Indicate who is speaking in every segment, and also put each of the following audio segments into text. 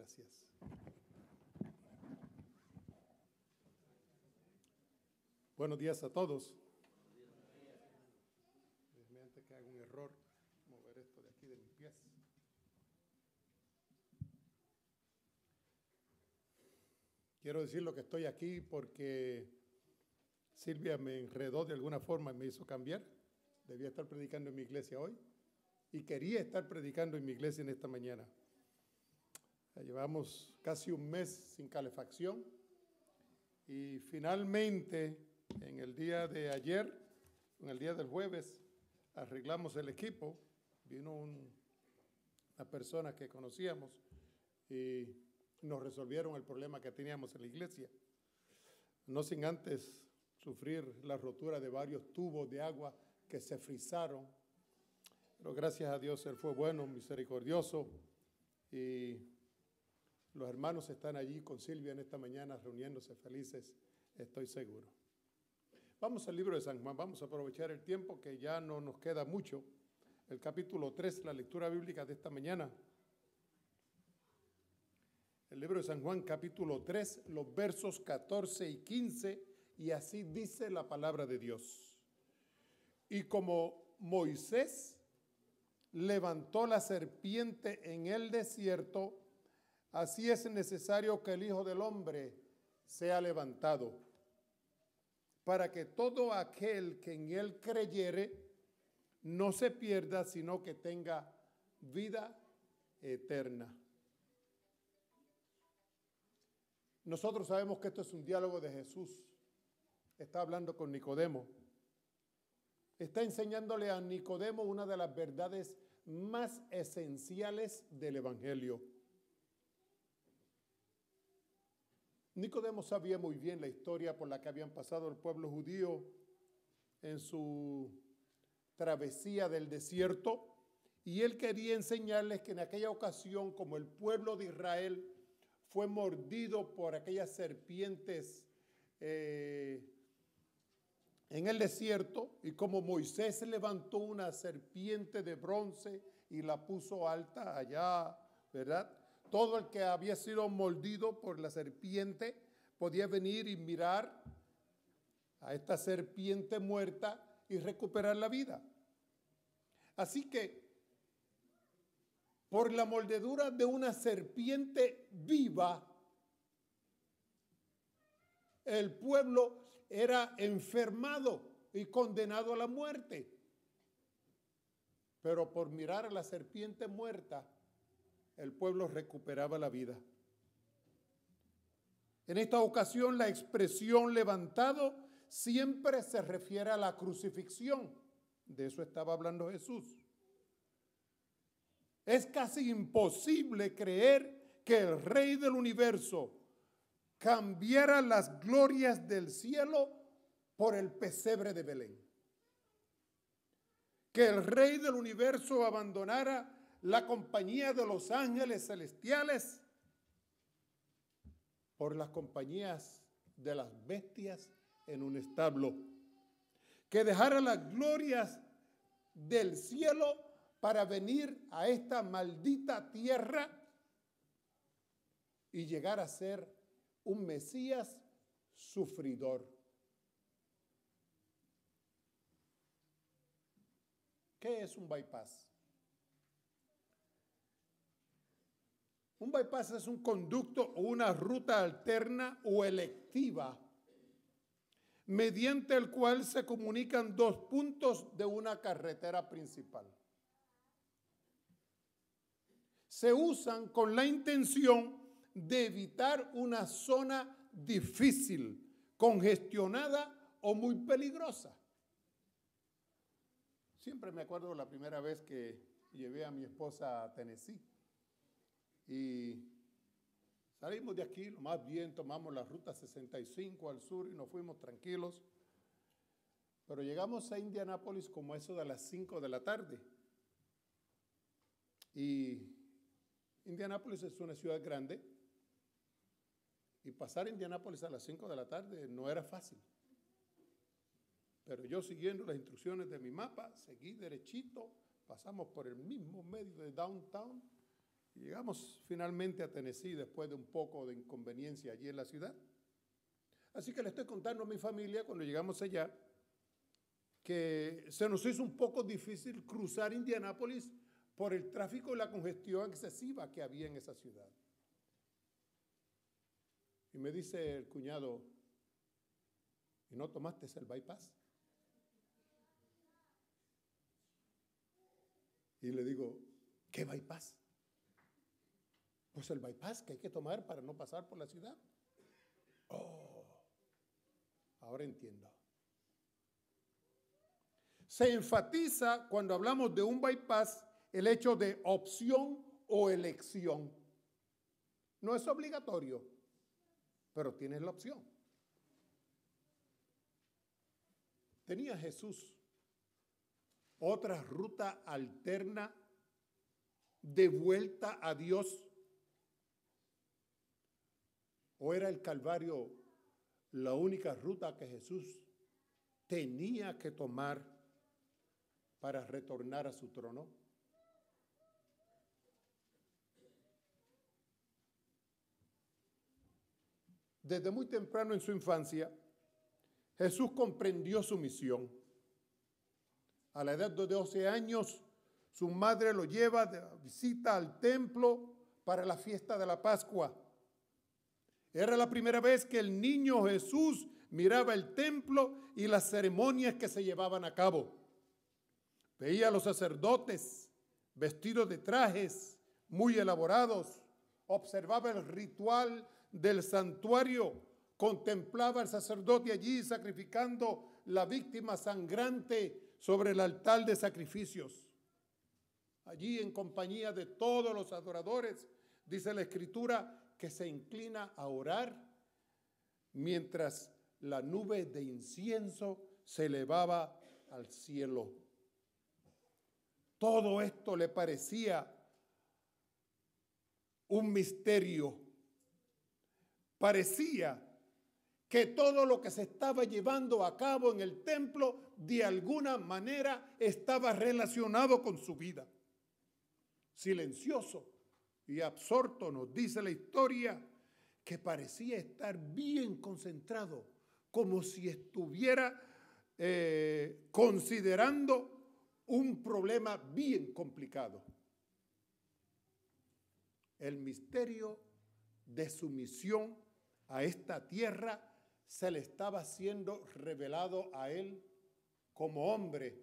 Speaker 1: Gracias. Buenos días a todos. Déjame antes que haga un error, mover esto de aquí de mis pies. Quiero decir lo que estoy aquí porque Silvia me enredó de alguna forma y me hizo cambiar. Debía estar predicando en mi iglesia hoy y quería estar predicando en mi iglesia en esta mañana. Llevamos casi un mes sin calefacción y finalmente en el día de ayer, en el día del jueves, arreglamos el equipo. Vino una persona que conocíamos y nos resolvieron el problema que teníamos en la iglesia. No sin antes sufrir la rotura de varios tubos de agua que se frizaron. Pero gracias a Dios Él fue bueno, misericordioso, y los hermanos están allí con Silvia en esta mañana reuniéndose felices, estoy seguro. Vamos al libro de San Juan, vamos a aprovechar el tiempo que ya no nos queda mucho. El capítulo 3, la lectura bíblica de esta mañana. El libro de San Juan, capítulo 3, los versos 14 y 15, y así dice la palabra de Dios. Y como Moisés levantó la serpiente en el desierto, así es necesario que el Hijo del Hombre sea levantado, para que todo aquel que en él creyere no se pierda, sino que tenga vida eterna. Nosotros sabemos que esto es un diálogo de Jesús. Está hablando con Nicodemo. Está enseñándole a Nicodemo una de las verdades más esenciales del Evangelio. Nicodemo sabía muy bien la historia por la que habían pasado el pueblo judío en su travesía del desierto, y él quería enseñarles que en aquella ocasión, como el pueblo de Israel fue mordido por aquellas serpientes en el desierto, y como Moisés levantó una serpiente de bronce y la puso alta allá, ¿verdad? Todo el que había sido mordido por la serpiente podía venir y mirar a esta serpiente muerta y recuperar la vida. Así que, por la mordedura de una serpiente viva, el pueblo era enfermado y condenado a la muerte. Pero por mirar a la serpiente muerta, el pueblo recuperaba la vida. En esta ocasión, la expresión levantado siempre se refiere a la crucifixión. De eso estaba hablando Jesús. Es casi imposible creer que el Rey del universo cambiara las glorias del cielo por el pesebre de Belén. Que el Rey del universo abandonara la compañía de los ángeles celestiales por las compañías de las bestias en un establo. Que dejara las glorias del cielo para venir a esta maldita tierra y llegar a ser un Mesías sufridor. ¿Qué es un bypass? Un bypass es un conducto o una ruta alterna o electiva mediante el cual se comunican dos puntos de una carretera principal. Se usan con la intención de evitar una zona difícil, congestionada o muy peligrosa. Siempre me acuerdo la primera vez que llevé a mi esposa a Tennessee. Y salimos de aquí, lo más bien, tomamos la ruta 65 al sur y nos fuimos tranquilos. Pero llegamos a Indianápolis como eso de las 5 de la tarde. Y Indianápolis es una ciudad grande. Y pasar a Indianápolis a las 5 de la tarde no era fácil. Pero yo, siguiendo las instrucciones de mi mapa, seguí derechito, pasamos por el mismo medio de downtown. Llegamos finalmente a Tennessee después de un poco de inconveniencia allí en la ciudad. Así que le estoy contando a mi familia cuando llegamos allá que se nos hizo un poco difícil cruzar Indianápolis por el tráfico y la congestión excesiva que había en esa ciudad. Y me dice el cuñado, ¿y no tomaste el bypass? Y le digo, ¿qué bypass? Pues el bypass que hay que tomar para no pasar por la ciudad. Oh, ahora entiendo. Se enfatiza cuando hablamos de un bypass el hecho de opción o elección. No es obligatorio, pero tienes la opción. ¿Tenía Jesús otra ruta alterna de vuelta a Dios? ¿O era el Calvario la única ruta que Jesús tenía que tomar para retornar a su trono? Desde muy temprano en su infancia, Jesús comprendió su misión. A la edad de 12 años, su madre lo lleva de visita al templo para la fiesta de la Pascua. Era la primera vez que el niño Jesús miraba el templo y las ceremonias que se llevaban a cabo. Veía a los sacerdotes vestidos de trajes muy elaborados, observaba el ritual del santuario, contemplaba al sacerdote allí sacrificando la víctima sangrante sobre el altar de sacrificios. Allí en compañía de todos los adoradores, dice la Escritura, que se inclina a orar mientras la nube de incienso se elevaba al cielo. Todo esto le parecía un misterio. Parecía que todo lo que se estaba llevando a cabo en el templo de alguna manera estaba relacionado con su vida. Silencioso y absorto, nos dice la historia, que parecía estar bien concentrado, como si estuviera considerando un problema bien complicado. El misterio de su misión a esta tierra se le estaba siendo revelado a él como hombre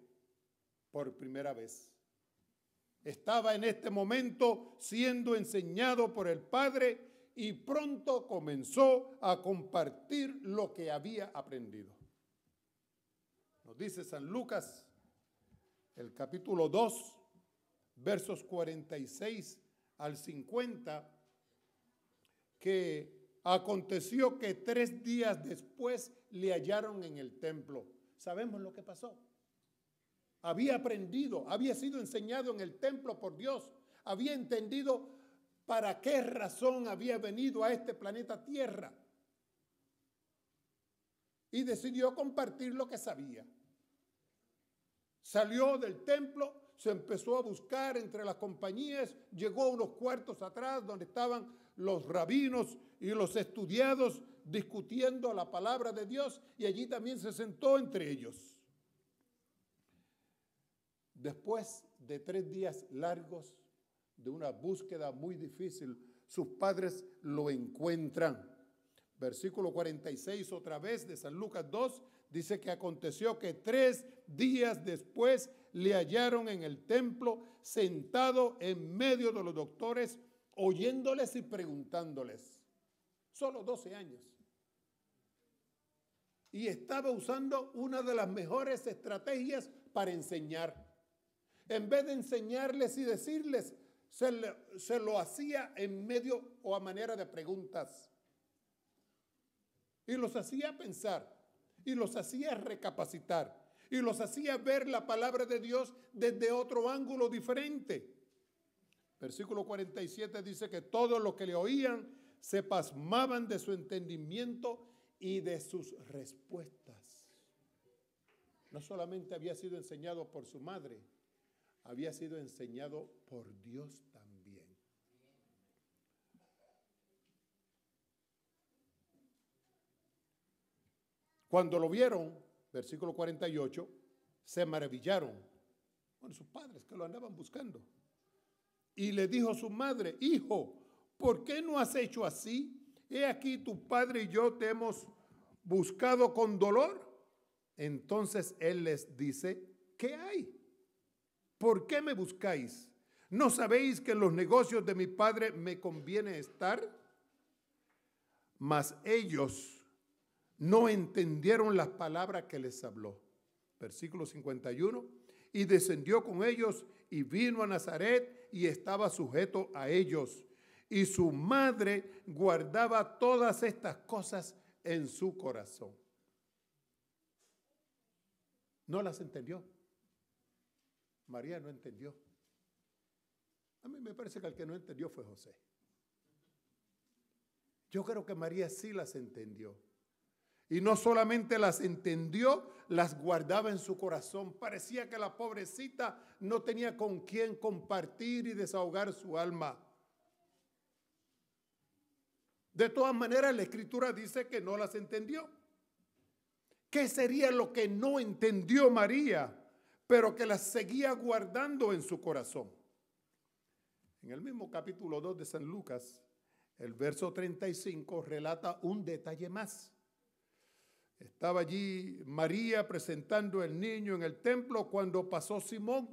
Speaker 1: por primera vez. Estaba en este momento siendo enseñado por el Padre y pronto comenzó a compartir lo que había aprendido. Nos dice San Lucas, el capítulo 2, versos 46 al 50, que aconteció que 3 días después le hallaron en el templo. ¿Sabemos lo que pasó? Había aprendido, había sido enseñado en el templo por Dios, había entendido para qué razón había venido a este planeta Tierra y decidió compartir lo que sabía. Salió del templo, se empezó a buscar entre las compañías, llegó a unos cuartos atrás donde estaban los rabinos y los estudiados discutiendo la palabra de Dios y allí también se sentó entre ellos. Después de 3 días largos de una búsqueda muy difícil, sus padres lo encuentran. Versículo 46 otra vez de San Lucas 2, dice que aconteció que 3 días después le hallaron en el templo sentado en medio de los doctores, oyéndoles y preguntándoles. Solo 12 años. Y estaba usando una de las mejores estrategias para enseñar. En vez de enseñarles y decirles, se lo hacía en medio o a manera de preguntas. Y los hacía pensar, y los hacía recapacitar, y los hacía ver la palabra de Dios desde otro ángulo diferente. Versículo 47 dice que todos los que le oían se pasmaban de su entendimiento y de sus respuestas. No solamente había sido enseñado por su madre, había sido enseñado por Dios también. Cuando lo vieron, versículo 48, se maravillaron. Bueno, sus padres que lo andaban buscando. Y le dijo a su madre: hijo, ¿por qué no has hecho así? He aquí tu padre y yo te hemos buscado con dolor. Entonces él les dice: ¿qué hay? ¿Por qué me buscáis? ¿No sabéis que en los negocios de mi padre me conviene estar? Mas ellos no entendieron las palabras que les habló. Versículo 51. Y descendió con ellos y vino a Nazaret y estaba sujeto a ellos. Y su madre guardaba todas estas cosas en su corazón. No las entendió. María no entendió. A mí me parece que el que no entendió fue José. Yo creo que María sí las entendió. Y no solamente las entendió, las guardaba en su corazón. Parecía que la pobrecita no tenía con quién compartir y desahogar su alma. De todas maneras, la Escritura dice que no las entendió. ¿Qué sería lo que no entendió María, pero que las seguía guardando en su corazón? En el mismo capítulo 2 de San Lucas, el verso 35 relata un detalle más. Estaba allí María presentando el niño en el templo cuando pasó Simón.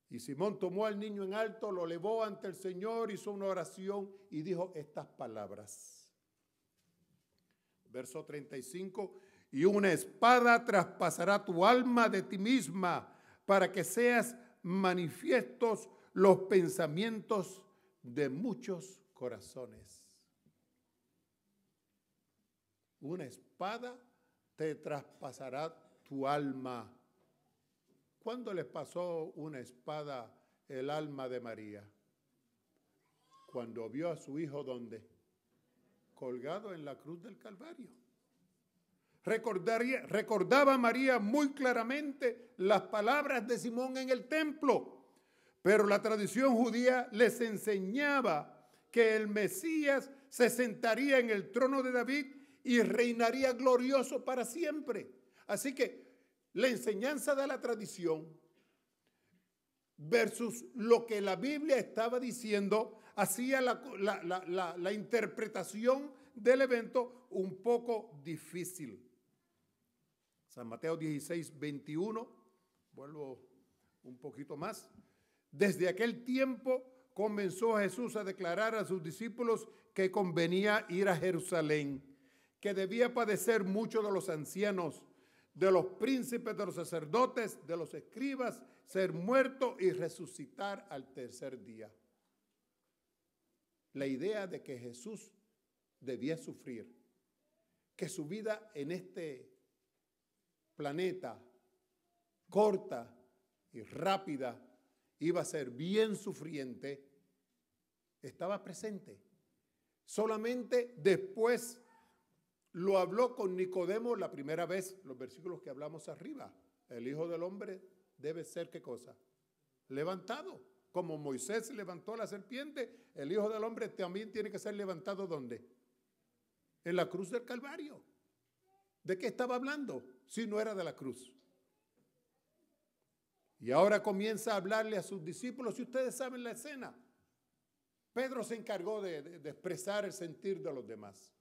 Speaker 1: Y Simón tomó al niño en alto, lo elevó ante el Señor, hizo una oración y dijo estas palabras. Verso 35, y una espada traspasará tu alma de ti misma para que seas manifiestos los pensamientos de muchos corazones. Una espada te traspasará tu alma. ¿Cuándo les pasó una espada el alma de María? Cuando vio a su hijo, ¿dónde? Colgado en la cruz del Calvario. Recordaba María muy claramente las palabras de Simón en el templo, pero la tradición judía les enseñaba que el Mesías se sentaría en el trono de David y reinaría glorioso para siempre. Así que la enseñanza de la tradición versus lo que la Biblia estaba diciendo hacía la interpretación del evento un poco difícil. San Mateo 16, 21, vuelvo un poquito más. Desde aquel tiempo comenzó Jesús a declarar a sus discípulos que convenía ir a Jerusalén, que debía padecer mucho de los ancianos, de los príncipes, de los sacerdotes, de los escribas, ser muerto y resucitar al tercer día. La idea de que Jesús debía sufrir, que su vida en este planeta corta y rápida iba a ser bien sufriente, estaba presente. Solamente después lo habló con Nicodemo la primera vez, los versículos que hablamos arriba. El Hijo del Hombre debe ser, ¿qué cosa? Levantado. Como Moisés levantó la serpiente, el Hijo del Hombre también tiene que ser levantado, ¿dónde? En la cruz del Calvario. ¿De qué estaba hablando? Si no era de la cruz. Y ahora comienza a hablarle a sus discípulos, y ustedes saben la escena. Pedro se encargó de expresar el sentir de los demás.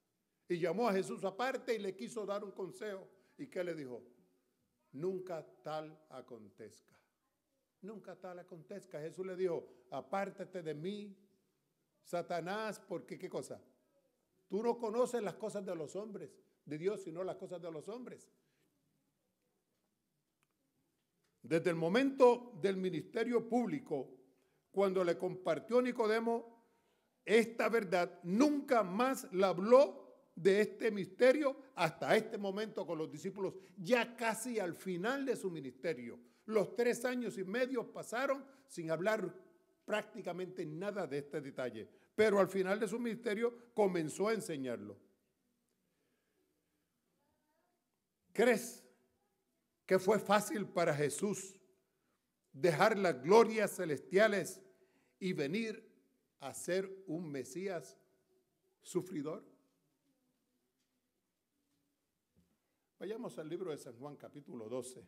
Speaker 1: Y llamó a Jesús aparte y le quiso dar un consejo. ¿Y qué le dijo? Nunca tal acontezca. Nunca tal acontezca. Jesús le dijo, apártate de mí, Satanás, porque ¿qué cosa? Tú no conoces las cosas de los hombres, de Dios, sino las cosas de los hombres. Desde el momento del ministerio público, cuando le compartió a Nicodemo esta verdad, nunca más la habló de este misterio hasta este momento con los discípulos, ya casi al final de su ministerio. Los 3 años y medio pasaron sin hablar prácticamente nada de este detalle, pero al final de su ministerio comenzó a enseñarlo. ¿Crees que fue fácil para Jesús dejar las glorias celestiales y venir a ser un Mesías sufridor? Vayamos al libro de San Juan, capítulo 12.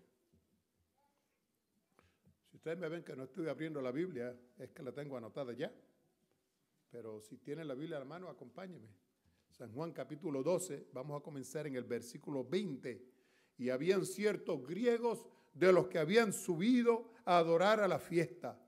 Speaker 1: Si ustedes me ven que no estoy abriendo la Biblia, es que la tengo anotada ya. Pero si tienen la Biblia a la mano, acompáñenme. San Juan, capítulo 12, vamos a comenzar en el versículo 20. Y habían ciertos griegos de los que habían subido a adorar a la fiesta.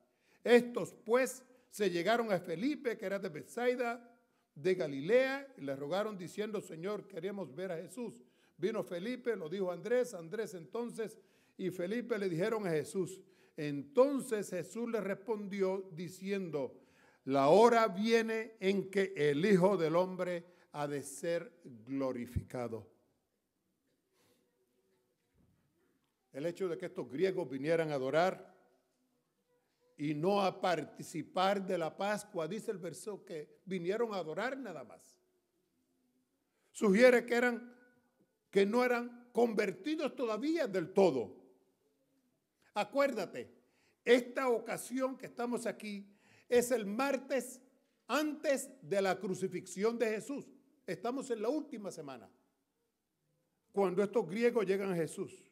Speaker 1: Estos, pues, se llegaron a Felipe, que era de Betsaida, de Galilea, y le rogaron diciendo: Señor, queremos ver a Jesús. Vino Felipe, lo dijo Andrés entonces, y Felipe le dijeron a Jesús. Entonces Jesús le respondió diciendo: la hora viene en que el Hijo del Hombre ha de ser glorificado. El hecho de que estos griegos vinieran a adorar y no a participar de la Pascua, dice el verso que vinieron a adorar nada más, sugiere que no eran convertidos todavía del todo. Acuérdate, esta ocasión que estamos aquí es el martes antes de la crucifixión de Jesús. Estamos en la última semana, cuando estos griegos llegan a Jesús.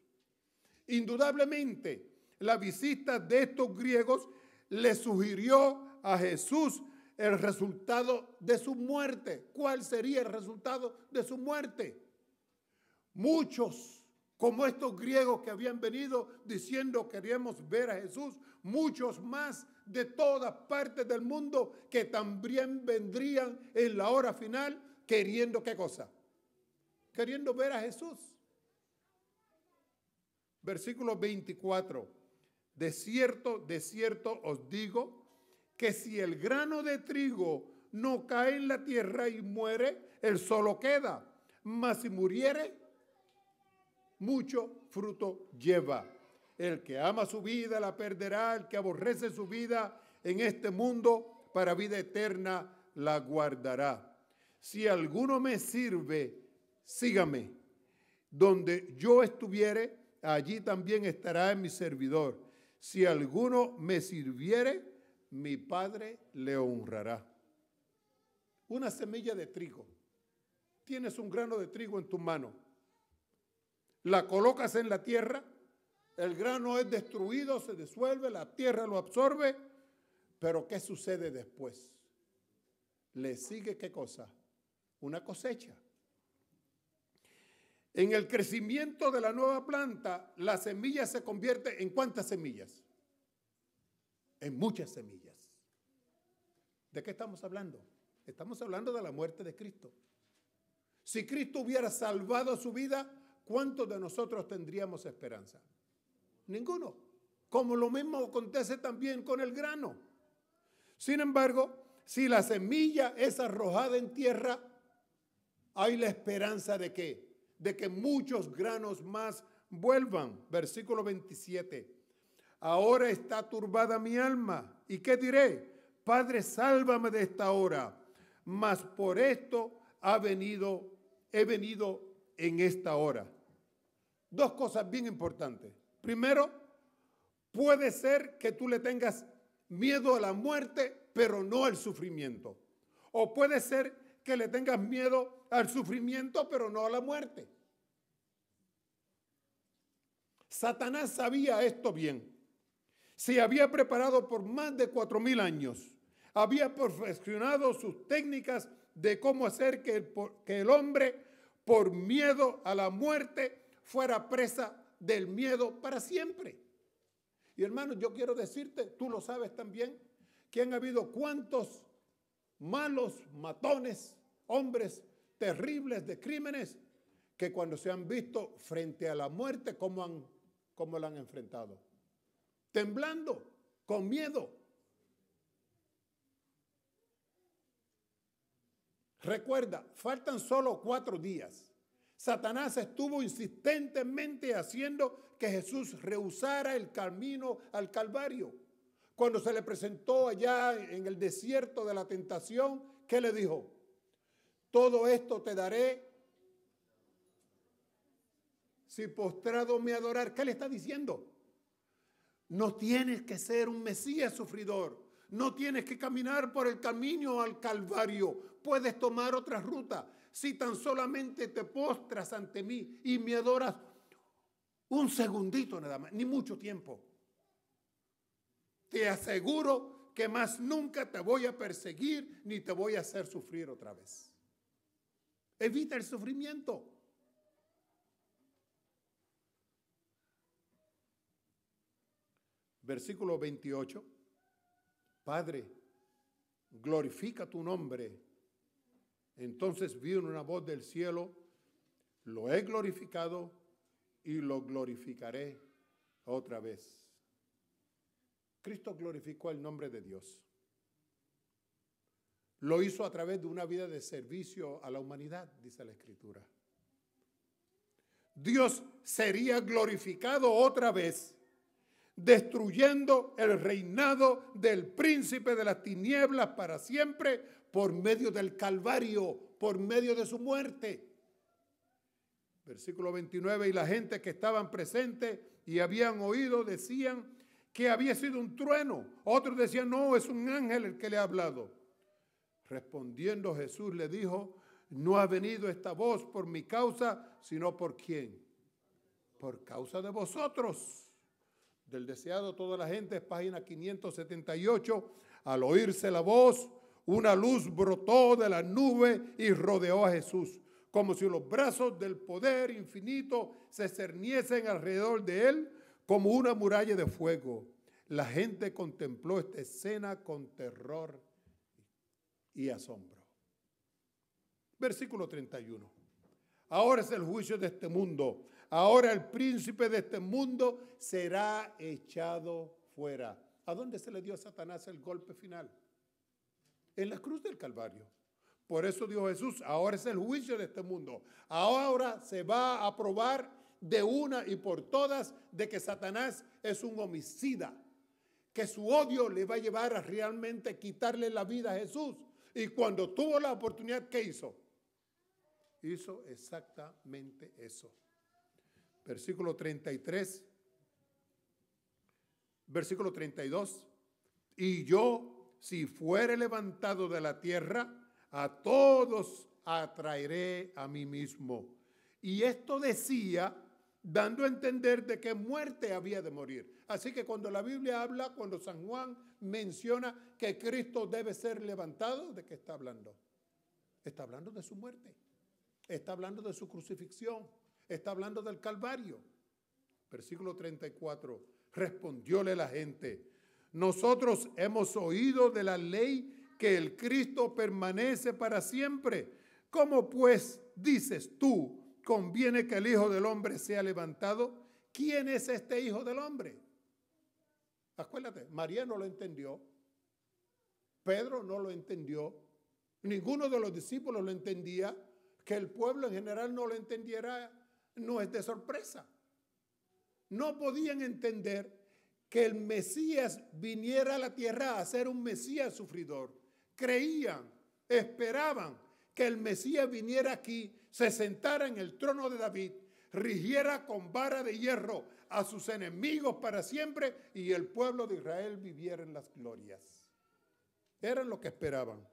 Speaker 1: Indudablemente, la visita de estos griegos le sugirió a Jesús el resultado de su muerte. ¿Cuál sería el resultado de su muerte? Muchos, como estos griegos que habían venido diciendo queríamos ver a Jesús, muchos más de todas partes del mundo que también vendrían en la hora final queriendo ¿qué cosa? Queriendo ver a Jesús. Versículo 24. De cierto os digo que si el grano de trigo no cae en la tierra y muere, él solo queda. Mas si muriere, mucho fruto lleva. El que ama su vida la perderá, el que aborrece su vida en este mundo para vida eterna la guardará. Si alguno me sirve, sígame. Donde yo estuviere, allí también estará mi servidor. Si alguno me sirviere, mi Padre le honrará. Una semilla de trigo. Tienes un grano de trigo en tu mano. La colocas en la tierra, el grano es destruido, se disuelve, la tierra lo absorbe, pero ¿qué sucede después? Le sigue ¿qué cosa? Una cosecha. En el crecimiento de la nueva planta, la semilla se convierte ¿en cuántas semillas? En muchas semillas. ¿De qué estamos hablando? Estamos hablando de la muerte de Cristo. Si Cristo hubiera salvado su vida, ¿cuántos de nosotros tendríamos esperanza? Ninguno. Como lo mismo acontece también con el grano. Sin embargo, si la semilla es arrojada en tierra, hay la esperanza ¿de qué? De que muchos granos más vuelvan. Versículo 27. Ahora está turbada mi alma. ¿Y qué diré? Padre, sálvame de esta hora. Mas por esto he venido en esta hora. Dos cosas bien importantes. Primero, puede ser que tú le tengas miedo a la muerte, pero no al sufrimiento. O puede ser que le tengas miedo al sufrimiento, pero no a la muerte. Satanás sabía esto bien. Se había preparado por más de 4,000 años. Había perfeccionado sus técnicas de cómo hacer que el hombre, por miedo a la muerte, fuera presa del miedo para siempre. Y hermano, yo quiero decirte, tú lo sabes también, que han habido cuantos malos matones, hombres terribles de crímenes, que cuando se han visto frente a la muerte, ¿cómo la han enfrentado? Temblando, con miedo. Recuerda, faltan solo 4 días. Satanás estuvo insistentemente haciendo que Jesús rehusara el camino al Calvario. Cuando se le presentó allá en el desierto de la tentación, ¿qué le dijo? Todo esto te daré si postrado me adorar. ¿Qué le está diciendo? No tienes que ser un Mesías sufridor. No tienes que caminar por el camino al Calvario. Puedes tomar otra ruta. si tan solamente te postras ante mí y me adoras un segundito nada más, ni mucho tiempo? Te aseguro que más nunca te voy a perseguir ni te voy a hacer sufrir otra vez. Evita el sufrimiento. Versículo 28. Padre, glorifica tu nombre. Entonces vino una voz del cielo: lo he glorificado y lo glorificaré otra vez. Cristo glorificó el nombre de Dios. Lo hizo a través de una vida de servicio a la humanidad, dice la Escritura. Dios sería glorificado otra vez, destruyendo el reinado del príncipe de las tinieblas para siempre por medio del Calvario, por medio de su muerte. Versículo 29, y la gente que estaban presentes y habían oído decían que había sido un trueno. Otros decían, no, es un ángel el que le ha hablado. Respondiendo Jesús le dijo, no ha venido esta voz por mi causa, sino por ¿quién? Por causa de vosotros. Del deseado toda la gente, página 578. Al oírse la voz, una luz brotó de la nube y rodeó a Jesús, como si los brazos del poder infinito se cerniesen alrededor de él como una muralla de fuego. La gente contempló esta escena con terror y asombro. Versículo 31. Ahora es el juicio de este mundo. Ahora el príncipe de este mundo será echado fuera. ¿A dónde se le dio a Satanás el golpe final? En la cruz del Calvario. Por eso dijo Jesús, ahora es el juicio de este mundo. Ahora se va a probar de una y por todas de que Satanás es un homicida, que su odio le va a llevar a realmente quitarle la vida a Jesús. Y cuando tuvo la oportunidad, ¿qué hizo? Hizo exactamente eso. Versículo 33, versículo 32. Y yo, si fuere levantado de la tierra, a todos atraeré a mí mismo. Y esto decía, dando a entender de qué muerte había de morir. Así que cuando la Biblia habla, cuando San Juan menciona que Cristo debe ser levantado, ¿de qué está hablando? Está hablando de su muerte. Está hablando de su crucifixión. Está hablando del Calvario. Versículo 34. Respondióle la gente: nosotros hemos oído de la ley que el Cristo permanece para siempre. ¿Cómo pues dices tú, conviene que el Hijo del Hombre sea levantado? ¿Quién es este Hijo del Hombre? Acuérdate, María no lo entendió. Pedro no lo entendió. Ninguno de los discípulos lo entendía. Que el pueblo en general no lo entendiera no es de sorpresa. No podían entender que el Mesías viniera a la tierra a ser un Mesías sufridor. Creían, esperaban que el Mesías viniera aquí, se sentara en el trono de David, rigiera con vara de hierro a sus enemigos para siempre y el pueblo de Israel viviera en las glorias. Eran lo que esperaban.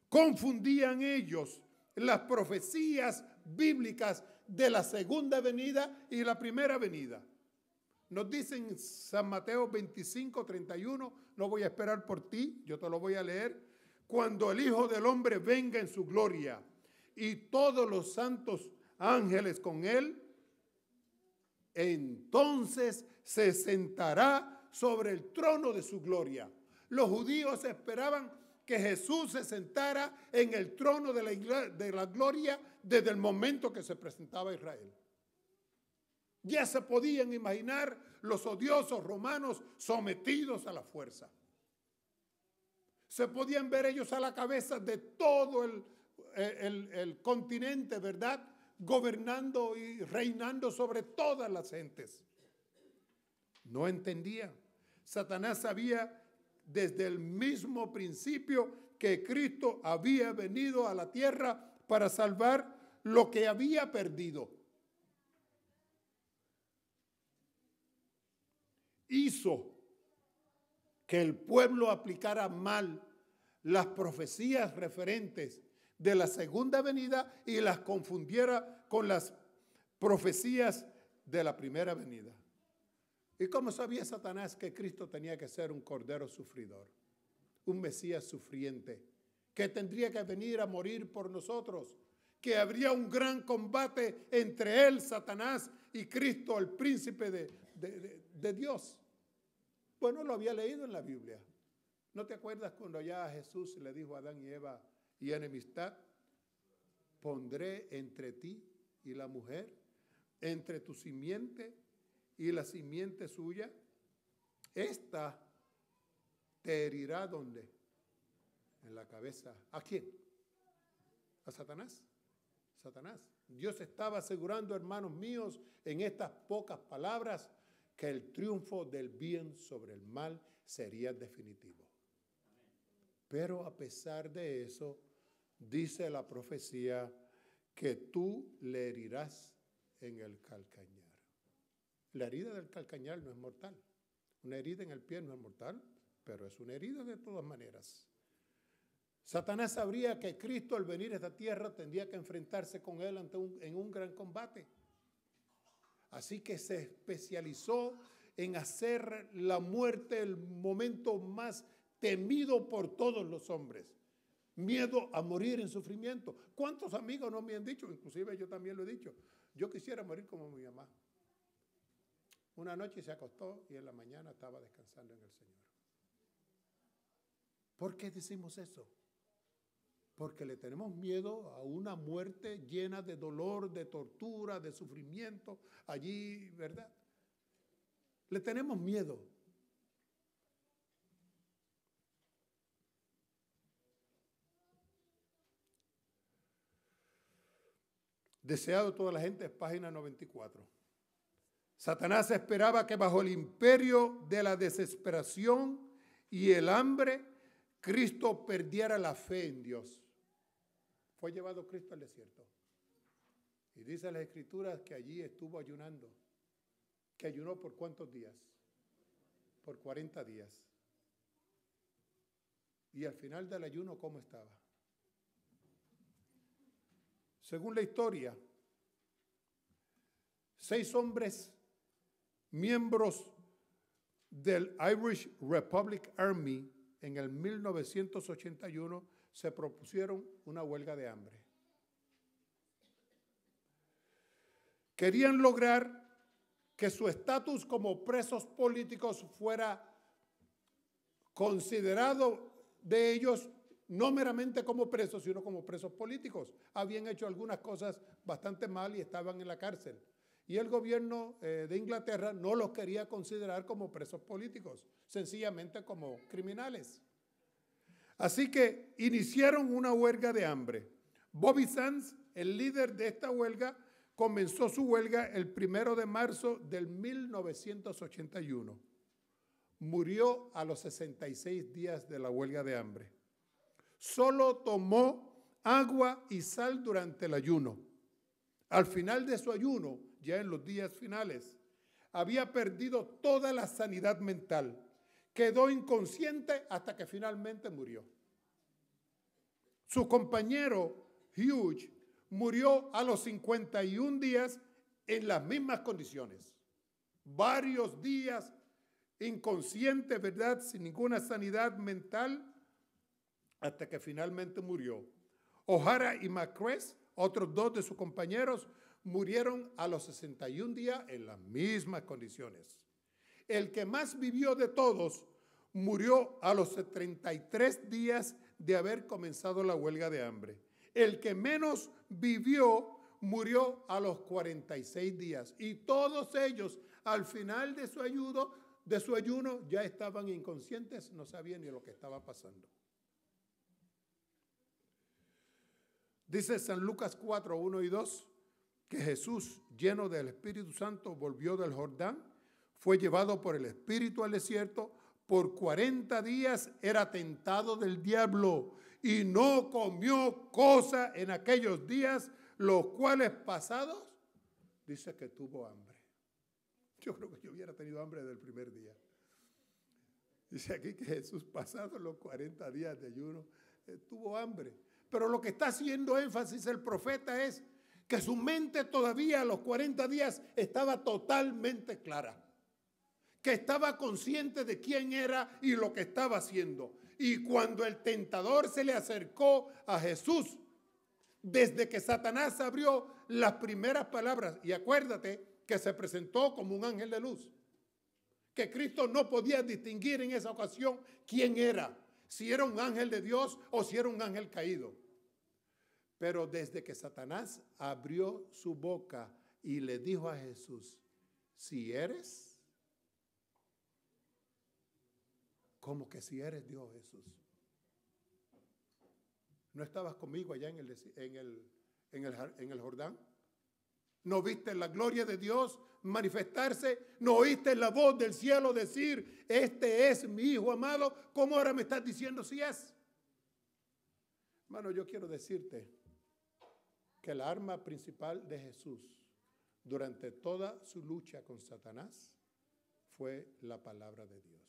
Speaker 1: Confundían ellos las profecías bíblicas de la segunda venida y la primera venida. Nos dicen San Mateo 25, 31, no voy a esperar por ti, yo te lo voy a leer. Cuando el Hijo del Hombre venga en su gloria y todos los santos ángeles con él, entonces se sentará sobre el trono de su gloria. Los judíos esperaban que Jesús se sentara en el trono de la gloria desde el momento que se presentaba a Israel. Ya se podían imaginar los odiosos romanos sometidos a la fuerza. Se podían ver ellos a la cabeza de todo el continente, ¿verdad? Gobernando y reinando sobre todas las gentes. No entendían. Satanás sabía desde el mismo principio que Cristo había venido a la tierra para salvar lo que había perdido. Hizo que el pueblo aplicara mal las profecías referentes de la segunda venida y las confundiera con las profecías de la primera venida. ¿Y cómo sabía Satanás que Cristo tenía que ser un cordero sufridor, un Mesías sufriente, que tendría que venir a morir por nosotros, que habría un gran combate entre él, Satanás, y Cristo, el príncipe de Dios? Bueno, lo había leído en la Biblia. ¿No te acuerdas cuando ya Jesús le dijo a Adán y Eva, y enemistad pondré entre ti y la mujer, entre tu simiente y la simiente suya? Esta te herirá, ¿dónde? En la cabeza. ¿A quién? A Satanás. Satanás. Dios estaba asegurando, hermanos míos, en estas pocas palabras, que el triunfo del bien sobre el mal sería definitivo. Pero a pesar de eso, dice la profecía que tú le herirás en el calcañar. La herida del calcañar no es mortal. Una herida en el pie no es mortal, pero es una herida de todas maneras. Satanás sabría que Cristo, al venir a esta tierra, tendría que enfrentarse con él en un gran combate. Así que se especializó en hacer la muerte el momento más temido por todos los hombres. Miedo a morir en sufrimiento. ¿Cuántos amigos no me han dicho? Inclusive yo también lo he dicho. Yo quisiera morir como mi mamá. Una noche se acostó y en la mañana estaba descansando en el Señor. ¿Por qué decimos eso? Porque le tenemos miedo a una muerte llena de dolor, de tortura, de sufrimiento allí, ¿verdad? Le tenemos miedo. Deseado toda la gente, página 94. Satanás esperaba que bajo el imperio de la desesperación y el hambre, Cristo perdiera la fe en Dios. Fue llevado Cristo al desierto. Y dice las Escrituras que allí estuvo ayunando. ¿Que ayunó por cuántos días? Por 40 días. Y al final del ayuno, ¿cómo estaba? Según la historia, 6 hombres, miembros del Irish Republic Army, en el 1981, se propusieron una huelga de hambre. Querían lograr que su estatus como presos políticos fuera considerado de ellos no meramente como presos, sino como presos políticos. Habían hecho algunas cosas bastante mal y estaban en la cárcel. Y el gobierno de Inglaterra no los quería considerar como presos políticos, sencillamente como criminales. Así que iniciaron una huelga de hambre. Bobby Sands, el líder de esta huelga, comenzó su huelga el 1 de marzo del 1981. Murió a los 66 días de la huelga de hambre. Solo tomó agua y sal durante el ayuno. Al final de su ayuno, ya en los días finales, había perdido toda la sanidad mental. Quedó inconsciente hasta que finalmente murió. Su compañero Hugh murió a los 51 días en las mismas condiciones. Varios días inconsciente, ¿verdad? Sin ninguna sanidad mental, hasta que finalmente murió. O'Hara y McCress, otros 2 de sus compañeros, murieron a los 61 días en las mismas condiciones. El que más vivió de todos murió a los 33 días de haber comenzado la huelga de hambre. El que menos vivió murió a los 46 días. Y todos ellos, al final de su ayuno, ya estaban inconscientes, no sabían ni lo que estaba pasando. Dice San Lucas 4, 1 y 2, que Jesús, lleno del Espíritu Santo, volvió del Jordán, fue llevado por el Espíritu al desierto, por 40 días era tentado del diablo y no comió cosa en aquellos días, los cuales pasados, dice que tuvo hambre. Yo creo que yo hubiera tenido hambre desde el primer día. Dice aquí que Jesús, pasados los 40 días de ayuno, tuvo hambre. Pero lo que está haciendo énfasis el profeta es que su mente todavía a los 40 días estaba totalmente clara. Que estaba consciente de quién era y lo que estaba haciendo. Y cuando el tentador se le acercó a Jesús, desde que Satanás abrió las primeras palabras, y acuérdate que se presentó como un ángel de luz, que Cristo no podía distinguir en esa ocasión quién era, si era un ángel de Dios o si era un ángel caído. Pero desde que Satanás abrió su boca y le dijo a Jesús, si eres, ¿cómo que si eres Dios, Jesús? ¿No estabas conmigo allá en el Jordán? ¿No viste la gloria de Dios manifestarse? ¿No oíste la voz del cielo decir, este es mi Hijo amado? ¿Cómo ahora me estás diciendo si es? Hermano, yo quiero decirte que la arma principal de Jesús durante toda su lucha con Satanás fue la palabra de Dios.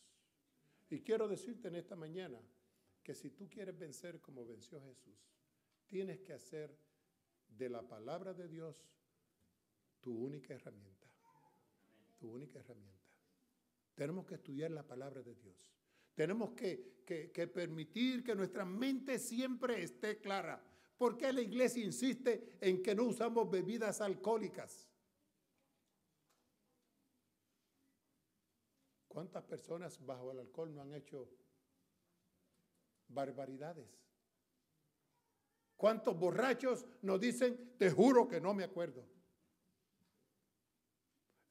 Speaker 1: Y quiero decirte en esta mañana que si tú quieres vencer como venció Jesús, tienes que hacer de la palabra de Dios tu única herramienta. Tu única herramienta. Tenemos que estudiar la palabra de Dios. Tenemos que permitir que nuestra mente siempre esté clara. ¿Por qué la iglesia insiste en que no usamos bebidas alcohólicas? ¿Cuántas personas bajo el alcohol no han hecho barbaridades? ¿Cuántos borrachos nos dicen, te juro que no me acuerdo?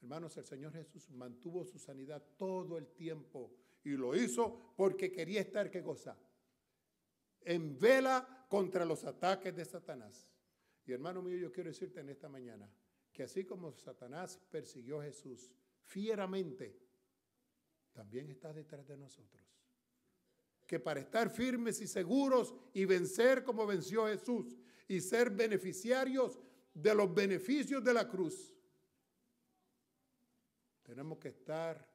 Speaker 1: Hermanos, el Señor Jesús mantuvo su sanidad todo el tiempo y lo hizo porque quería estar, ¿qué cosa? En vela contra los ataques de Satanás. Y hermano mío, yo quiero decirte en esta mañana que así como Satanás persiguió a Jesús fieramente, también está detrás de nosotros. Que para estar firmes y seguros y vencer como venció Jesús y ser beneficiarios de los beneficios de la cruz, tenemos que estar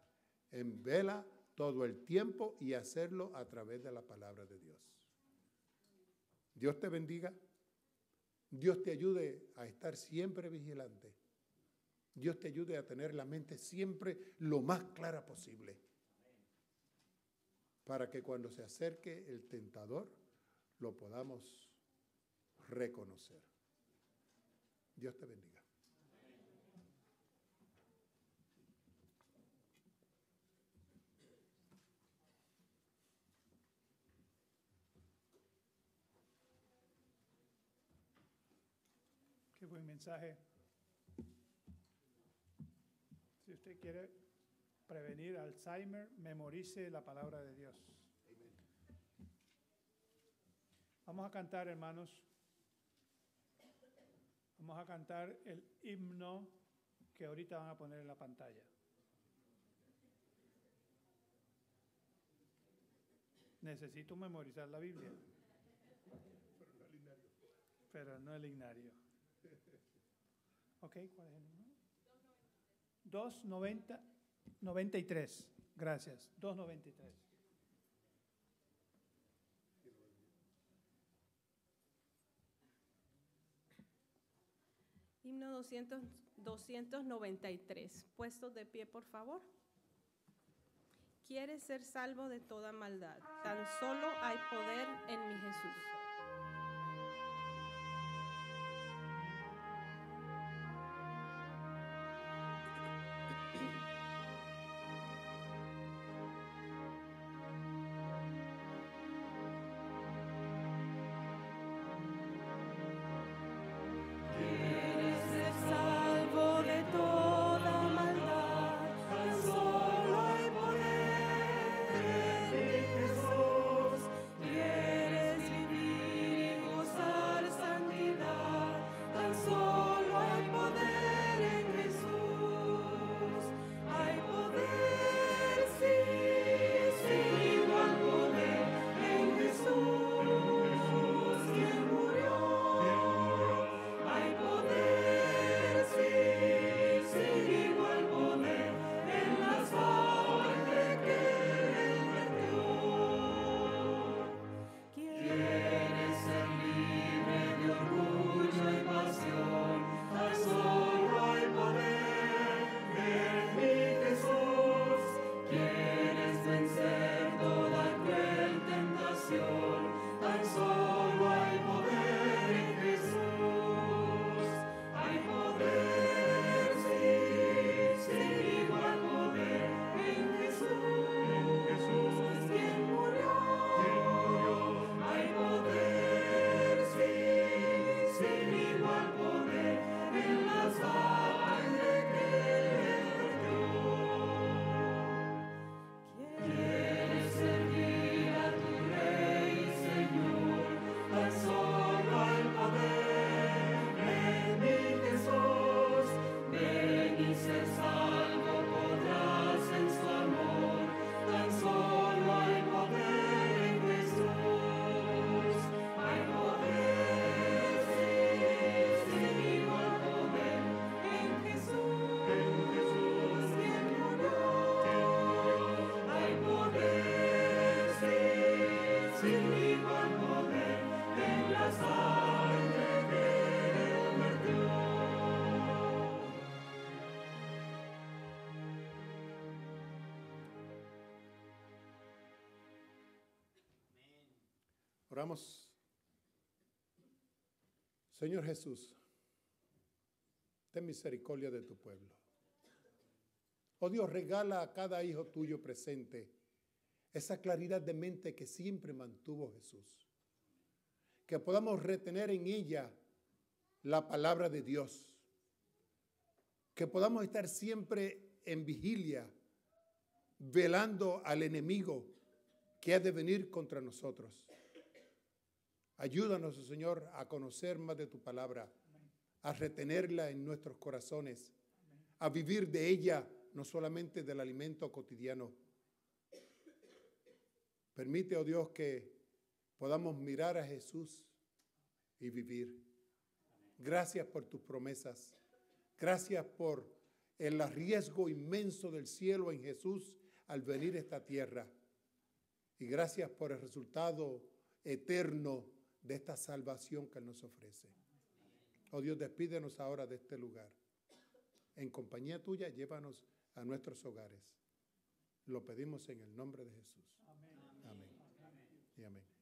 Speaker 1: en vela todo el tiempo y hacerlo a través de la palabra de Dios. Dios te bendiga. Dios te ayude a estar siempre vigilante. Dios te ayude a tener la mente siempre lo más clara posible. Para que cuando se acerque el tentador, lo podamos reconocer. Dios te bendiga.
Speaker 2: Qué buen mensaje. Si usted quiere prevenir Alzheimer, memorice la palabra de Dios. Vamos a cantar, hermanos. Vamos a cantar el himno que ahorita van a poner en la pantalla. Necesito memorizar la Biblia. Pero no el ignario. Ok, ¿cuál es el número? 293. Gracias. 293.
Speaker 3: Himno 293. Puestos de pie, por favor. ¿Quieres ser salvo de toda maldad? Tan solo hay poder en mi Jesús.
Speaker 4: Quieres vivir
Speaker 1: Oramos. Señor Jesús, ten misericordia de tu pueblo. Oh Dios, regala a cada hijo tuyo presente esa claridad de mente que siempre mantuvo Jesús. Que podamos retener en ella la palabra de Dios. Que podamos estar siempre en vigilia, velando al enemigo que ha de venir contra nosotros. Ayúdanos, Señor, a conocer más de tu palabra, a retenerla en nuestros corazones, a vivir de ella, no solamente del alimento cotidiano. Permite, oh Dios, que podamos mirar a Jesús y vivir. Gracias por tus promesas. Gracias por el arriesgo inmenso del cielo en Jesús al venir a esta tierra. Y gracias por el resultado eterno de esta salvación que Él nos ofrece. Oh Dios, despídenos ahora de este lugar. En compañía tuya, llévanos a nuestros hogares. Lo pedimos en el nombre de Jesús. Amén. Amén. Y amén.